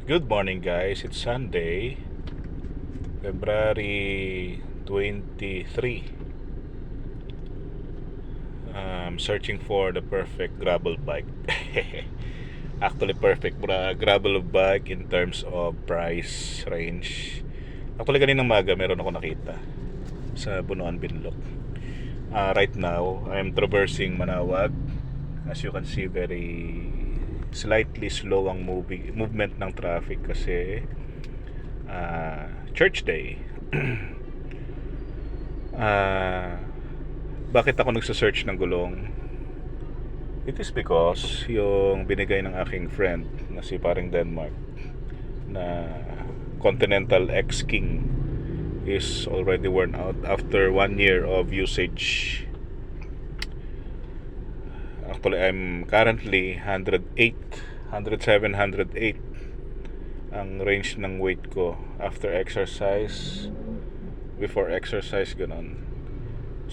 Good morning, guys. It's Sunday, February 23. I'm searching for the perfect gravel bike. Actually, perfect gravel bike in terms of price range. Actually, kaninang maga meron ako nakita sa Bunuan Binlok. Right now, I'm traversing Manawag. As you can see, very slightly slow ang movement ng traffic kasi church day. Ah, bakit ako nagsa-search ng gulong? It is because yung binigay ng aking friend na si paring Denmark na Continental X King is already worn out after 1 year of usage. Actually, I'm currently 108, 107, 108 ang range ng weight ko after exercise, before exercise, ganon.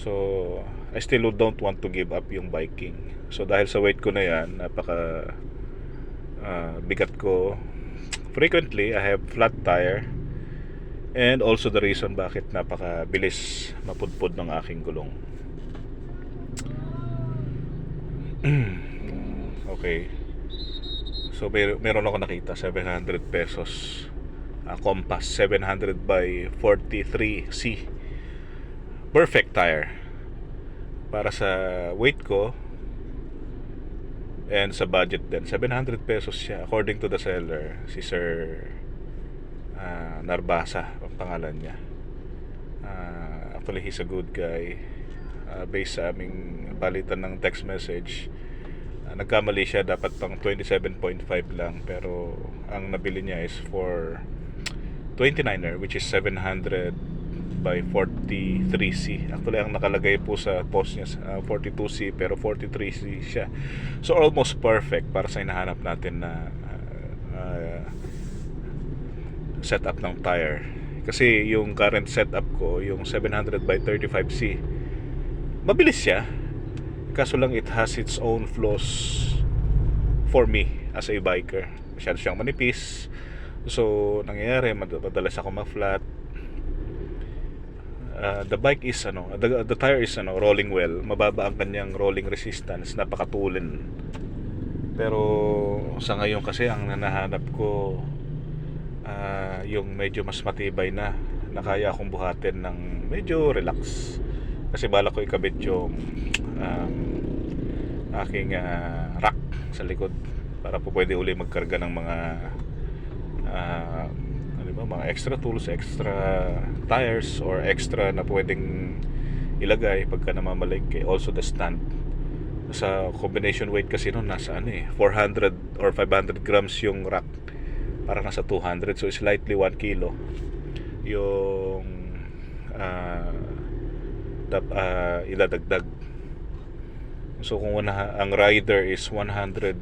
So, I still don't want to give up yung biking. So, dahil sa weight ko na yan, napaka bigat ko. Frequently, I have flat tire. And also the reason bakit napaka bilis mapudpod ng aking gulong. Okay. So, meron ako nakita, 700 pesos. Compass 700 by 43C. Perfect tire para sa weight ko and sa budget din. 700 pesos siya according to the seller, si Sir Narbasa ang pangalan niya. Actually, he's a good guy. Based sa aming balitan ng text message, nagkamali siya, dapat pang 27.5 lang, pero ang nabili niya is for 29er, which is 700 by 43C. Actually, ang nakalagay po sa post niya 42C, pero 43C siya. So almost perfect para sa hinahanap natin na setup ng tire. Kasi yung current setup ko, yung 700 by 35C, mabilis siya, kaso lang it has its own flaws for me as a biker. Masyado siyang manipis. So nangyayari, madalas ako ma-flat. The bike is the tire is rolling well, mababa ang kanyang rolling resistance, napakatulin. Pero sa ngayon kasi ang nanahanap ko yung medyo mas matibay na kaya akong buhatin ng medyo relax. Kasi bala ko ikabit yung aking rack sa likod para po pwede uli magkarga ng mga mga extra tools, extra tires, or extra na pwedeng ilagay pagka namamalengke. Also the stand, sa combination weight kasi nun nasa 400 or 500 grams yung rack, para nasa 200, so slightly 1 kilo yung idadagdag. So kung ang rider is 108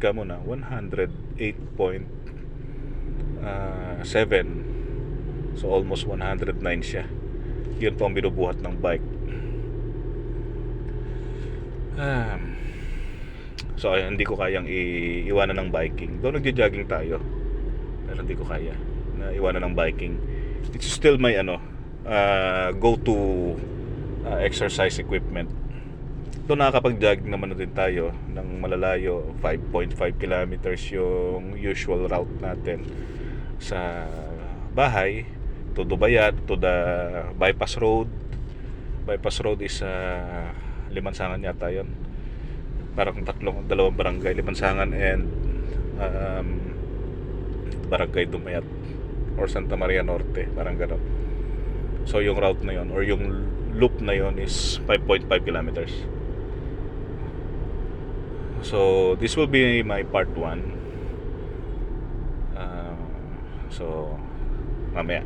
ka muna, 108.7, so almost 109 siya. Yun po ang binubuhat ng bike. So hindi ko kayang iwanan ng biking. Doon nagja-jogging tayo, pero hindi ko kaya na iwanan ng biking. It's still my go to exercise equipment. Doon nakakapag-jogging naman na din tayo ng malalayo, 5.5 kilometers yung usual route natin sa bahay to Dubayat, to the bypass road. Bypass road is Limansangan yata yun, parang dalawang barangay, Limansangan and Barangay Dumayat or Santa Maria Norte, parang gano'n. So yung route na yon or yung loop na yon is 5.5 kilometers. So this will be my part 1. So mamaya